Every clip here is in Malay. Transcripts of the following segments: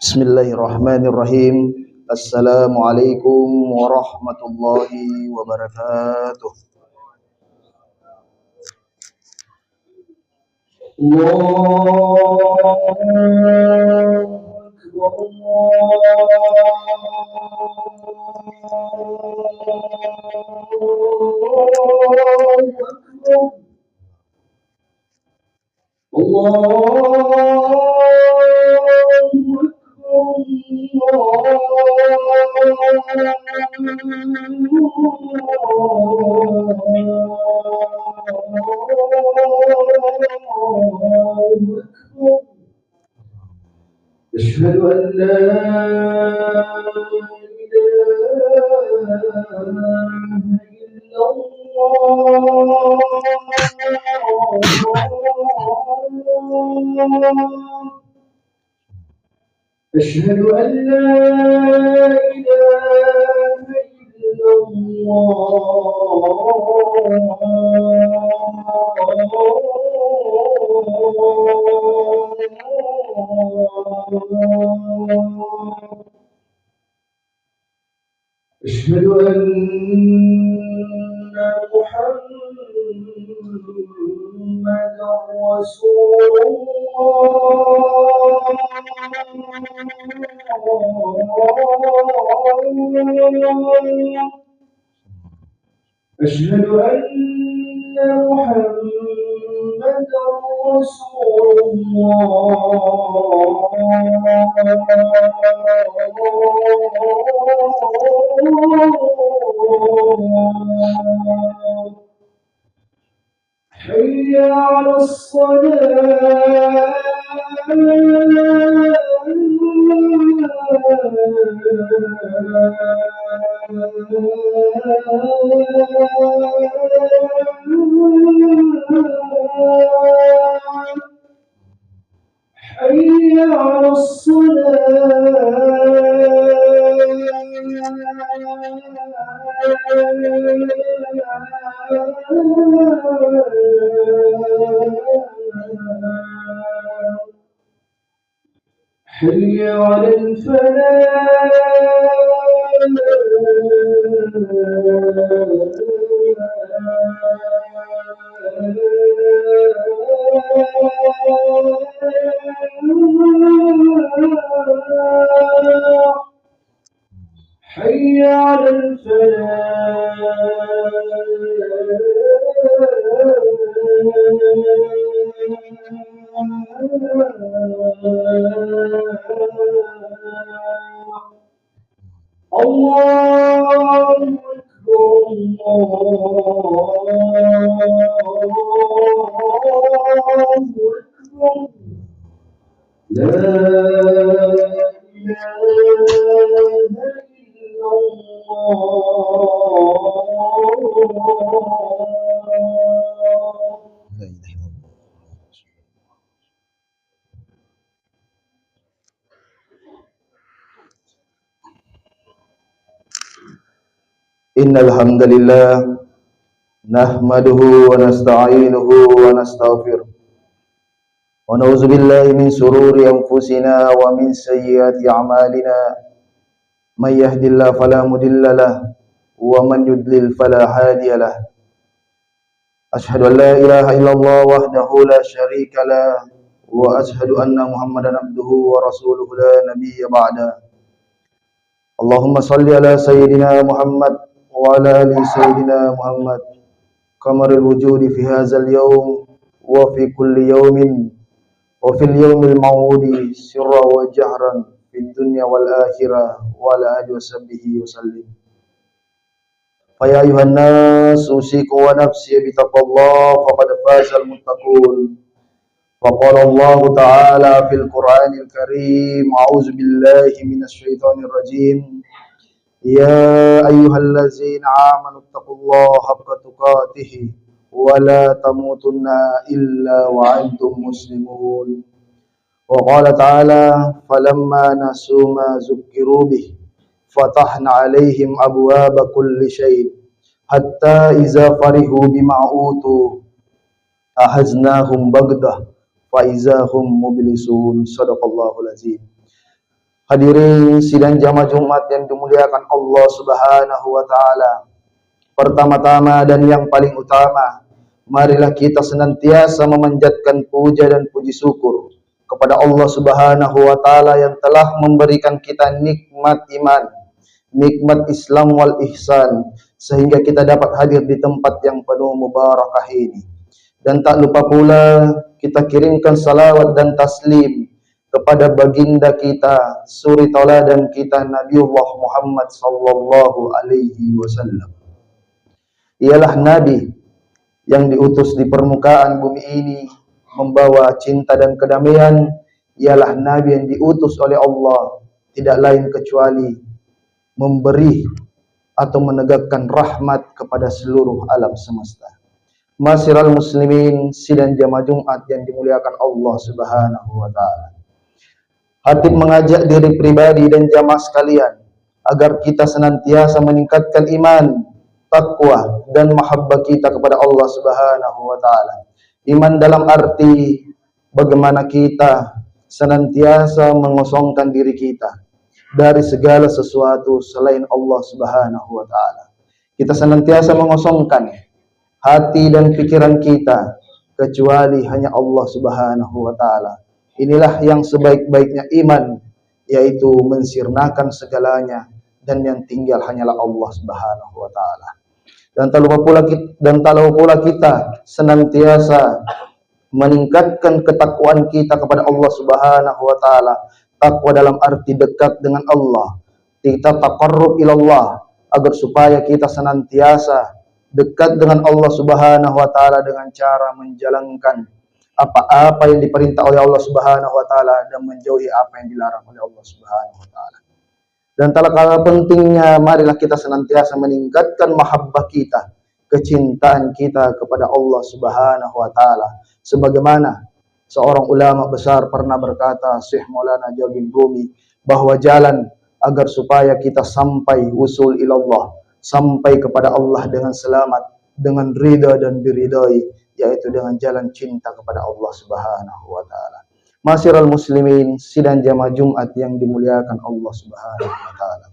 Bismillahirrahmanirrahim. Assalamualaikum warahmatullahi wabarakatuh. أشهد أن لا إله إلا الله. أشهد أن لا إله إلا الله. أشهد أن محمدا رسول الله. أشهد أن محمدا رسول الله. حي على الصلاة. حي على حي على الفلاح. حي على الله أكبر. الله أكبر. لا إله إلا Innal hamdalillah nahmaduhu wa nasta'inuhu wa nastaghfiruh wa na'udzu billahi min shururi anfusina wa min sayyiati a'malina. May yahdihillahu fala mudilla lahu wa man yudlil fala hadiya lahu. Ashhadu an la ilaha illallah wahdahu la syarika lah wa ashhadu anna Muhammadan abduhu wa rasuluhu la nabiyya ba'da. Allahumma salli ala sayyidina Muhammad wa ala ali sayyidina Muhammad kamarul wujudi fi hadzal yawm wa fi kulli yawmin wa fil yawmil maw'udi sirra wa jahran fid dunya wal akhirah wa ala alihi washabbihi wasallim. Fa ya ayuhan nas usikum wa nafsi bi taqwallah faqad fazal muttaqun. Wa qala Allah ta'ala fil Qur'anil Karim a'udzu billahi minasy syaithanir rajim. Ya ayyuhallazina amanu taqullaha haqqa tuqatih wa la tamutunna illa wa antum muslimun. Wa qala ta'ala falamma nasu ma zukkiru bih fatahna 'alaihim abwaaba kulli syai' hatta iza farihu bima utu ahaznahum bagdah fa iza hum mublisun. Shadaqallahul azim. Hadirin sidang jamaah Jumat yang dimuliakan Allah Subhanahu wa taala. Pertama-tama dan yang paling utama, marilah kita senantiasa memanjatkan puja dan puji syukur kepada Allah Subhanahu wa taala yang telah memberikan kita nikmat iman, nikmat Islam wal ihsan, sehingga kita dapat hadir di tempat yang penuh mubarakah ini. Dan tak lupa pula kita kirimkan salawat dan taslim kepada baginda kita, suri tauladan kita, Nabiullah Muhammad sallallahu alaihi wasallam. Ialah nabi yang diutus di permukaan bumi ini membawa cinta dan kedamaian. Ialah nabi yang diutus oleh Allah tidak lain kecuali memberi atau menegakkan rahmat kepada seluruh alam semesta. Masiral muslimin, sidang jamaah Jumat yang dimuliakan Allah Subhanahu wa taala. Hatib mengajak diri pribadi dan jamaah sekalian agar kita senantiasa meningkatkan iman, takwa dan mahabbah kita kepada Allah Subhanahu wa taala. Iman dalam arti bagaimana kita senantiasa mengosongkan diri kita dari segala sesuatu selain Allah Subhanahu wa taala. Kita senantiasa mengosongkan hati dan pikiran kita kecuali hanya Allah Subhanahu wa taala. Inilah yang sebaik-baiknya iman, yaitu mensirnakan segalanya dan yang tinggal hanyalah Allah Subhanahu wa taala. Dan tak lupa pula kita senantiasa meningkatkan ketakwaan kita kepada Allah Subhanahu wa taala. Takwa dalam arti dekat dengan Allah. Kita taqarrub ilallah agar supaya kita senantiasa dekat dengan Allah Subhanahu wa taala dengan cara menjalankan apa-apa yang diperintah oleh Allah Subhanahu wa taala dan menjauhi apa yang dilarang oleh Allah Subhanahu wa taala. Dan tak kalah pentingnya, marilah kita senantiasa meningkatkan mahabbah kita, kecintaan kita kepada Allah Subhanahu wa taala. Sebagaimana seorang ulama besar pernah berkata, Syekh Maulana Jalil Rumi, bahwa jalan agar supaya kita sampai usul ilallah, sampai kepada Allah dengan selamat, dengan ridha dan diridai, yaitu dengan jalan cinta kepada Allah Subhanahu wa taala. Masiral muslimin, sidang jamaah Jumat yang dimuliakan Allah Subhanahu wa taala.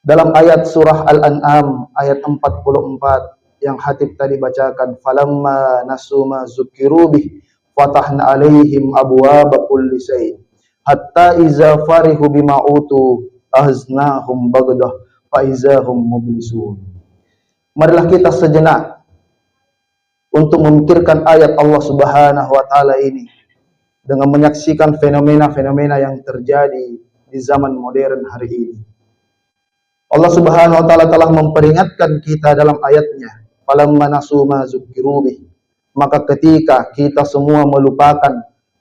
Dalam ayat surah Al-An'am ayat 44 yang Hatib tadi bacakan, falamma nasuma zukiru bih fatahna alaihim abwaaba kulli syai' hatta iza farihu bima utu aznahum bagdah fa izahum mublisun. Marilah kita sejenak untuk memikirkan ayat Allah Subhanahu wa taala ini dengan menyaksikan fenomena-fenomena yang terjadi di zaman modern hari ini. Allah Subhanahu wa taala telah memperingatkan kita dalam ayatnya, falamma nasu ma zukiru bih, maka ketika kita semua melupakan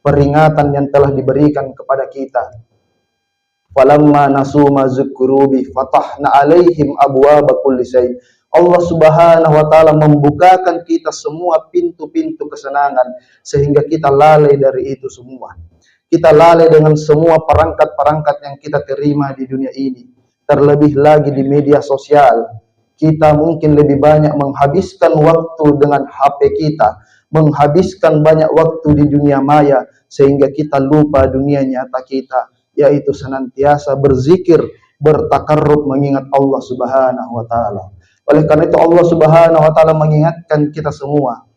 peringatan yang telah diberikan kepada kita, falamma nasu ma zukiru bih fatahna alaihim abwaaba kulli syai', Allah Subhanahu wa taala membukakan kita semua pintu-pintu kesenangan sehingga kita lalai dari itu semua. Kita lalai dengan semua perangkat-perangkat yang kita terima di dunia ini. Terlebih lagi di media sosial. Kita mungkin lebih banyak menghabiskan waktu dengan HP kita, menghabiskan banyak waktu di dunia maya sehingga kita lupa dunia nyata kita, yaitu senantiasa berzikir, bertakarrub mengingat Allah Subhanahu wa taala. Oleh karena itu Allah Subhanahu wa taala mengingatkan kita semua.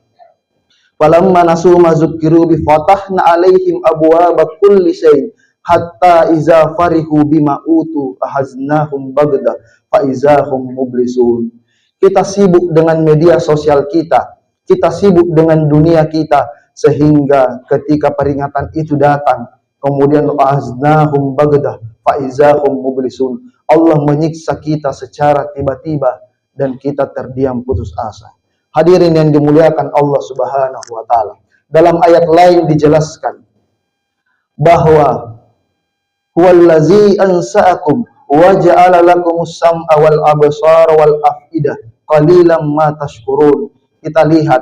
Falamma nasu ma zukiru bi fatahna alaihim abwaaba kulli syai' hatta iza farihu bima utu ahaznahum bagda fa izahum mublisun. Kita sibuk dengan media sosial kita sibuk dengan dunia kita sehingga ketika peringatan itu datang kemudian ahaznahum bagda fa izahum mublisun. Allah menyiksa kita secara tiba-tiba dan kita terdiam putus asa. Hadirin yang dimuliakan Allah Subhanahu wa taala. Dalam ayat lain dijelaskan bahwa huwallazi ansa'akum wa ja'ala lakumus sam'a wal absara wal afidah qalilan ma tashkurun. Kita lihat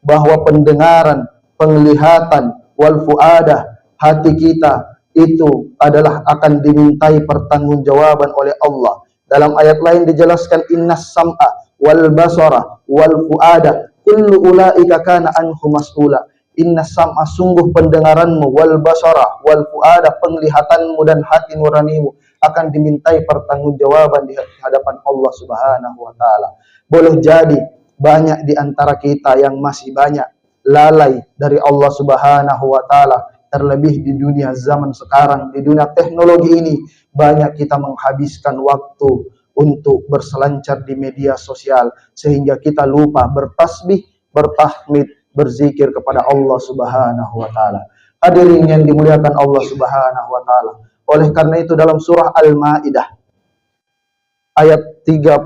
bahwa pendengaran, penglihatan, wal fuadah, hati kita itu adalah akan dimintai pertanggungjawaban oleh Allah. Dalam ayat lain dijelaskan innas sam'a wal basara wal fuada kullu ulaika kana anhu mas'ula. Inna sam'a sungguh pendengaranmu, wal basara, wal fuada penglihatanmu dan hati nuranimu akan dimintai pertanggungjawaban di hadapan Allah Subhanahu wa taala. Boleh jadi banyak di antara kita yang masih banyak lalai dari Allah Subhanahu wa taala, terlebih di dunia zaman sekarang, di dunia teknologi ini banyak kita menghabiskan waktu untuk berselancar di media sosial sehingga kita lupa bertasbih, bertahmid, berzikir kepada Allah Subhanahu wa taala. Hadirin yang dimuliakan Allah Subhanahu wa taala. Oleh karena itu dalam surah Al-Maidah ayat 35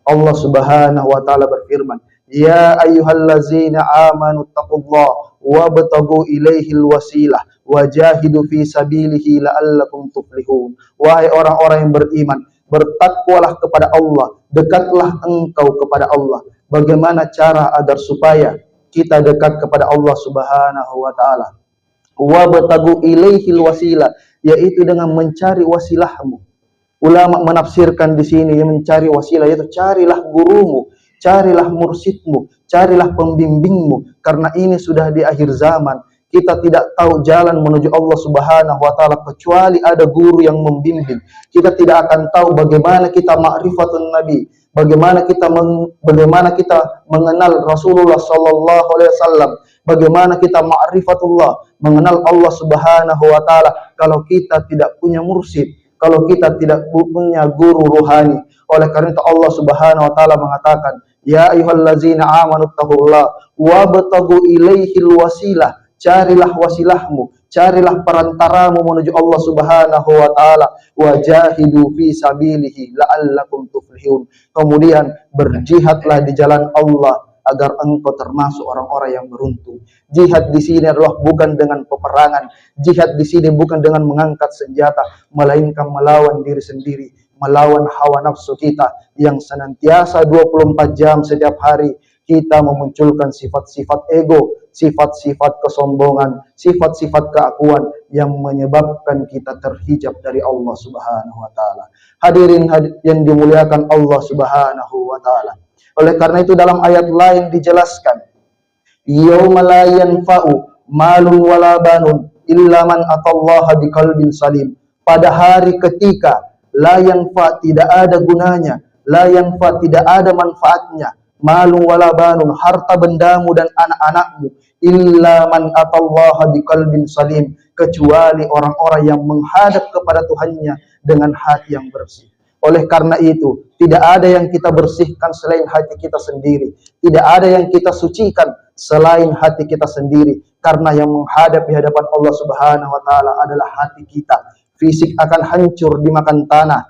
Allah Subhanahu wa taala berfirman, "Ya ayyuhallazina amanu taqullaha wabtagu ilaihil wasilah wajahidu fi sabilihi la'allakum tuflihun." Wahai orang-orang yang beriman, bertakwalah kepada Allah, dekatlah engkau kepada Allah. Bagaimana cara agar supaya kita dekat kepada Allah Subhanahu wa taala? Wabtagu ilaihil wasilah, yaitu dengan mencari wasilahmu. Ulama menafsirkan di sini yang mencari wasilah yaitu carilah gurumu, carilah mursyidmu, carilah pembimbingmu, karena ini sudah di akhir zaman. Kita tidak tahu jalan menuju Allah Subhanahu wa taala kecuali ada guru yang membimbing. Kita tidak akan tahu bagaimana kita ma'rifatun nabi, bagaimana kita mengenal Rasulullah sallallahu alaihi wasallam, bagaimana kita ma'rifatullah, mengenal Allah Subhanahu wa taala kalau kita tidak punya mursyid, kalau kita tidak punya guru rohani. Oleh karena itu Allah Subhanahu wa taala mengatakan, "Ya ayyuhallazina amanu taqullaha wabtagu ilaihil wasilah." Carilah wasilahmu, carilah perantaramu menuju Allah Subhanahu wa taala, wajahidu fi sabilihi la'allakum tuflihun. Kemudian berjihadlah di jalan Allah agar engkau termasuk orang-orang yang beruntung. Jihad di sini adalah bukan dengan peperangan, jihad di sini bukan dengan mengangkat senjata, melainkan melawan diri sendiri, melawan hawa nafsu kita yang senantiasa 24 jam setiap hari kita memunculkan sifat-sifat ego, sifat-sifat kesombongan, sifat-sifat keakuan yang menyebabkan kita terhijab dari Allah Subhanahu wa taala. Hadirin yang dimuliakan Allah Subhanahu wa taala. Oleh karena itu dalam ayat lain dijelaskan, yauma la yanfa'u malun wala banun illa man atallaha biqalbin salim. Pada hari ketika la yanfa, tidak ada gunanya, la yanfa, tidak ada manfaatnya, malun wala banun, harta bendamu dan anak-anakmu, illa man atallaha biqalbin salim, kecuali orang-orang yang menghadap kepada Tuhannya dengan hati yang bersih. Oleh karena itu, tidak ada yang kita bersihkan selain hati kita sendiri. Tidak ada yang kita sucikan selain hati kita sendiri. Karena yang menghadap di hadapan Allah Subhanahu wa taala adalah hati kita. Fisik akan hancur dimakan tanah.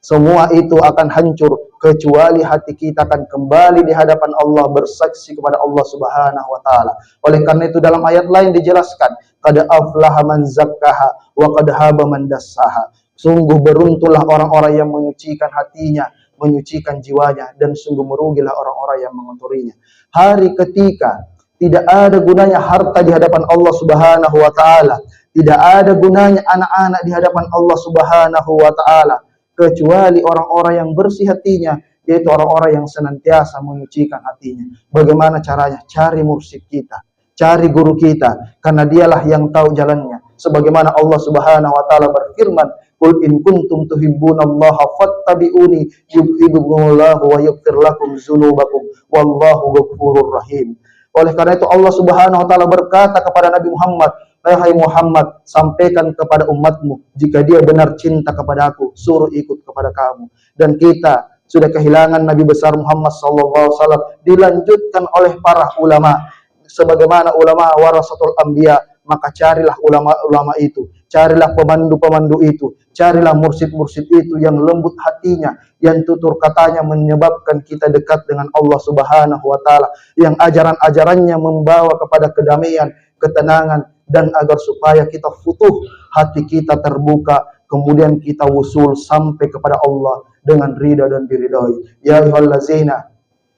Semua itu akan hancur kecuali hati kita akan kembali di hadapan Allah bersaksi kepada Allah Subhanahu wa taala. Oleh karena itu dalam ayat lain dijelaskan, qad aflaha man zakkaha wa qad haba man dassaha. Sungguh beruntunglah orang-orang yang menyucikan hatinya, menyucikan jiwanya, dan sungguh merugilah orang-orang yang mengotorinya. Hari ketika tidak ada gunanya harta di hadapan Allah Subhanahu wa taala, tidak ada gunanya anak-anak di hadapan Allah Subhanahu wa taala, kecuali orang-orang yang bersih hatinya, yaitu orang-orang yang senantiasa menyucikan hatinya. Bagaimana caranya? Cari mursyid kita, cari guru kita, karena dialah yang tahu jalannya. Sebagaimana Allah Subhanahu wa taala berfirman, "Qul in kuntum tuhibbunallaha fattabi'uni yuhibbukumullahu wa yaghfir lakum dzunubakum wallahu ghafurur rahim." Oleh karena itu Allah Subhanahu wa taala berkata kepada Nabi Muhammad, "Wahai Muhammad, sampaikan kepada umatmu, jika dia benar cinta kepada aku, suruh ikut kepada kamu." Dan kita sudah kehilangan Nabi besar Muhammad sallallahu alaihi wasallam, dilanjutkan oleh para ulama. Sebagaimana ulama warasatul anbiya, maka carilah ulama-ulama itu, carilah pemandu-pemandu itu, carilah mursyid-mursyid itu yang lembut hatinya, yang tutur katanya menyebabkan kita dekat dengan Allah Subhanahu wa taala, yang ajaran-ajarannya membawa kepada kedamaian, ketenangan, dan agar supaya kita futuh, hati kita terbuka, kemudian kita wusul sampai kepada Allah dengan ridha dan diridhai. Ya ayyuhallazina,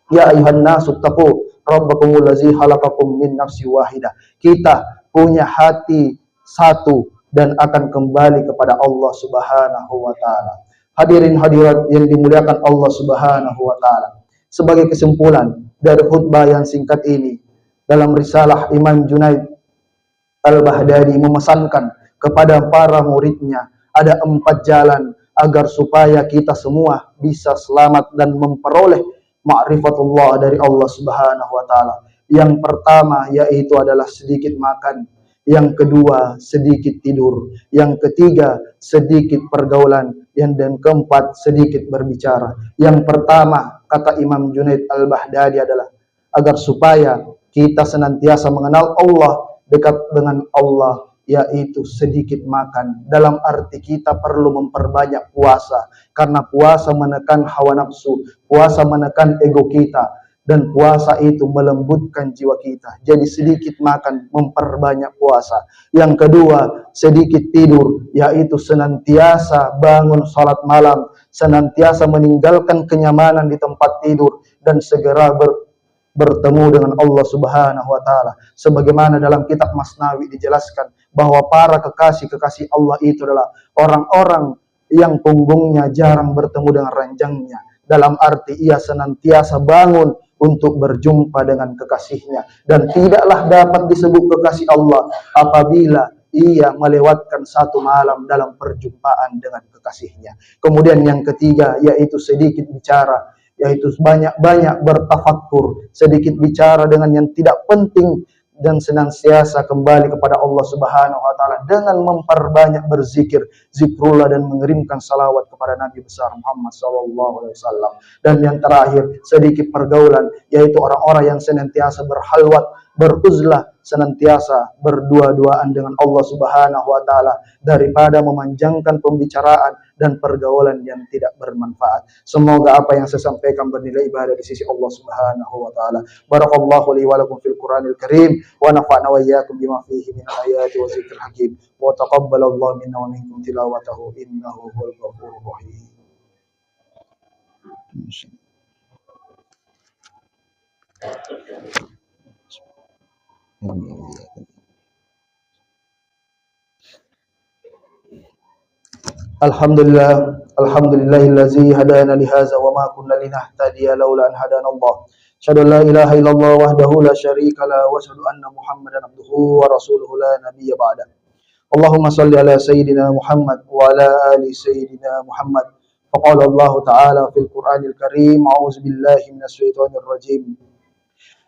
ya ayyuhan nasu taqu rabbakumul ladzi khalaqakum min nafsin wahidah. Kita punya hati satu dan akan kembali kepada Allah Subhanahu wa taala. Hadirin hadirat yang dimuliakan Allah Subhanahu wa taala. Sebagai kesimpulan dari khutbah yang singkat ini, Dalam risalah Imam Junaid Al-Baghdadi memesankan kepada para muridnya ada 4 jalan agar supaya kita semua bisa selamat dan memperoleh ma'rifatullah dari Allah Subhanahu wa taala. Yang pertama yaitu adalah sedikit makan, yang kedua sedikit tidur, yang ketiga sedikit pergaulan, dan keempat sedikit berbicara. Yang pertama kata Imam Junaid Al-Baghdadi adalah agar supaya kita senantiasa mengenal Allah, dekat dengan Allah, yaitu sedikit makan. Dalam arti kita perlu memperbanyak puasa, karena puasa menekan hawa nafsu, puasa menekan ego kita, dan puasa itu melembutkan jiwa kita. Jadi sedikit makan, memperbanyak puasa. Yang kedua, sedikit tidur, yaitu senantiasa bangun salat malam, senantiasa meninggalkan kenyamanan di tempat tidur, dan segera bertemu dengan Allah Subhanahu wa taala. Sebagaimana dalam kitab Masnawi dijelaskan bahwa para kekasih-kekasih Allah itu adalah orang-orang yang punggungnya jarang bertemu dengan ranjangnya. Dalam arti ia senantiasa bangun untuk berjumpa dengan kekasihnya, dan tidaklah dapat disebut kekasih Allah apabila ia melewatkan satu malam dalam perjumpaan dengan kekasihnya. Kemudian yang ketiga yaitu sedikit bicara, yaitu banyak-banyak bertafakkur, sedikit bicara dengan yang tidak penting, dan senantiasa kembali kepada Allah Subhanahu wa taala dengan memperbanyak berzikir, zikrullah, dan mengirimkan salawat kepada Nabi besar Muhammad sallallahu alaihi wasallam. Dan yang terakhir, sedikit pergaulan, yaitu orang-orang yang senantiasa berhalwat, beruzlah, senantiasa berdua-duaan dengan Allah Subhanahu wa taala daripada memanjangkan pembicaraan dan pergaulan yang tidak bermanfaat. Semoga apa yang saya sampaikan bernilai ibadah di sisi Allah Subhanahu wa taala. Barakallahu li wa lakum fil Qur'anil Karim wa nafa'na wa iyyakum bima fihi min ayati wa dzikril hakim. Wa taqabbalallahu minna wa minkum tilawatahu innahu huwal ghafurur rahim. Alhamdulillahillazi hadana lihaza wa ma kunna linahtadiya laula an hadana Allah. Asyhadu an la ilaha illallah wahdahu la syarika la wa asyhadu anna Muhammadan abduhu wa rasuluhu la nabiyya ba'da. Allahumma salli ala sayyidina Muhammad wa ala ali sayyidina Muhammad. Faqala Allah ta'ala fil Qur'anil Karim, a'udzu billahi minasy syaithanir rajim.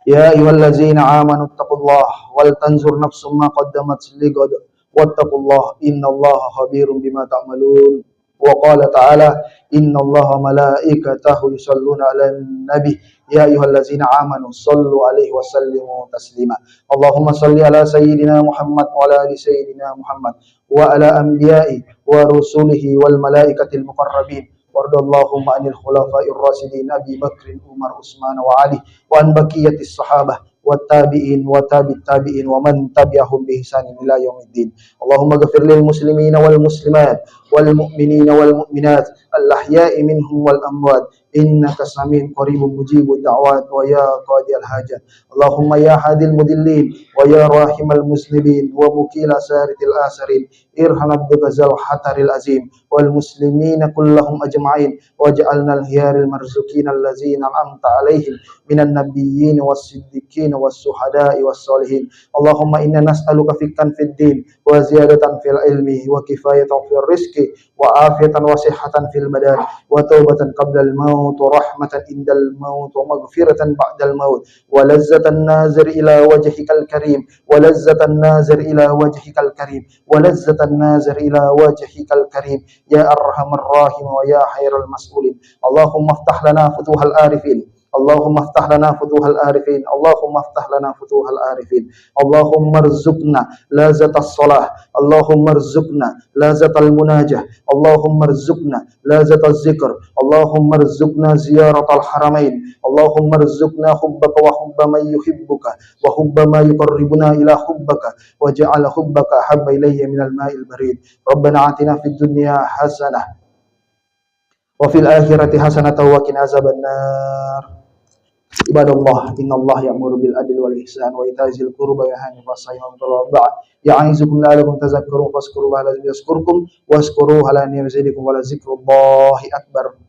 Ya ayyuhallazina amanu taqullaha wal tanzur nafsum ma qaddamat lighad wattaqullaha innallaha khabirum bima ta'malun. Wa qala ta'ala innallaha malaikatahu yusholluna 'alan nabi ya ayyuhallazina amanu shallu 'alaihi wa sallimu taslima. Allahumma shalli ala sayyidina Muhammad wa ala ali sayyidina Muhammad wa ala anbiya'i wa rusulihi wal malaikatil muqarrabin. Wardallahumma anil khulafa'ir rasyidin Abi Bakr, Umar, Utsman wa Ali wa an baqiyatis sahabah wa tabi'in wa tabi'it tabi'in wa man tabi'ahum bi ihsanin ila yaumiddin. Allahumma ghfir lil muslimina wal muslimat wal mu'minina wal mu'minat al ahya'i minhum wal amwat innaka samiun qaribun mujibud da'wat wa ya qadiyal hajat. Allahumma ya hadil mudillin wa ya rahimal muslimin wa mukila saritil asarin irham abduka zal hataril azim wal muslimina kullahum ajma'in waj'alna al-hiyaril marzuqin allazina an'amta 'alaihim minan nabiyyin was-siddiqin was-suhada'i was-solihin. Allahumma inna nas'aluka fikkan fid din wa ziyadatan fil ilmi wa kifayatan fil rizqi wa afiyatan wa sihhatan fil badan wa taubatan qabla al-maut wa rahmatan indal maut wa maghfiratan ba'dal maut wa lazzatan nazir ila wajhikal karim wa lazzatan nazir ila wajhikal karim wa lazzatan nazir ila wajhikal karim ya arhamar rahim wa ya khairal mas'ulin. Allahumma iftah lana futuhal arifin, Allahumma iftah lana futuhal arifin, Allahumma iftah lana futuhal arifin. Allahumma rzuqna lazatas salah, Allahumma rzuqna lazatal munajah, Allahumma rzuqna lazataz zikr, Allahumma rzuqna ziyaratal haramain, Allahumma rzuqna hubbaka wa hubba man yuhibbuka wa hubba ma yuqarribuna ila hubbaka waj'al hubbaka habba ilayya minal ma'il barid. Rabbana atina fid dunya hasanah wa fil akhirati hasanatan wa qina azabannar. Ibadallah, innallaha ya'muru bil adli wal ihsan wa ita'i dzil qurba wa yanha 'anil fahsya'i wal munkari wal baghi ya'izukum la'allakum tadhakkarun fazkurullaha alladzi yazkurkum wazkuruhu 'ala ni'matihi yazidukum wa la dzikrullahi akbar.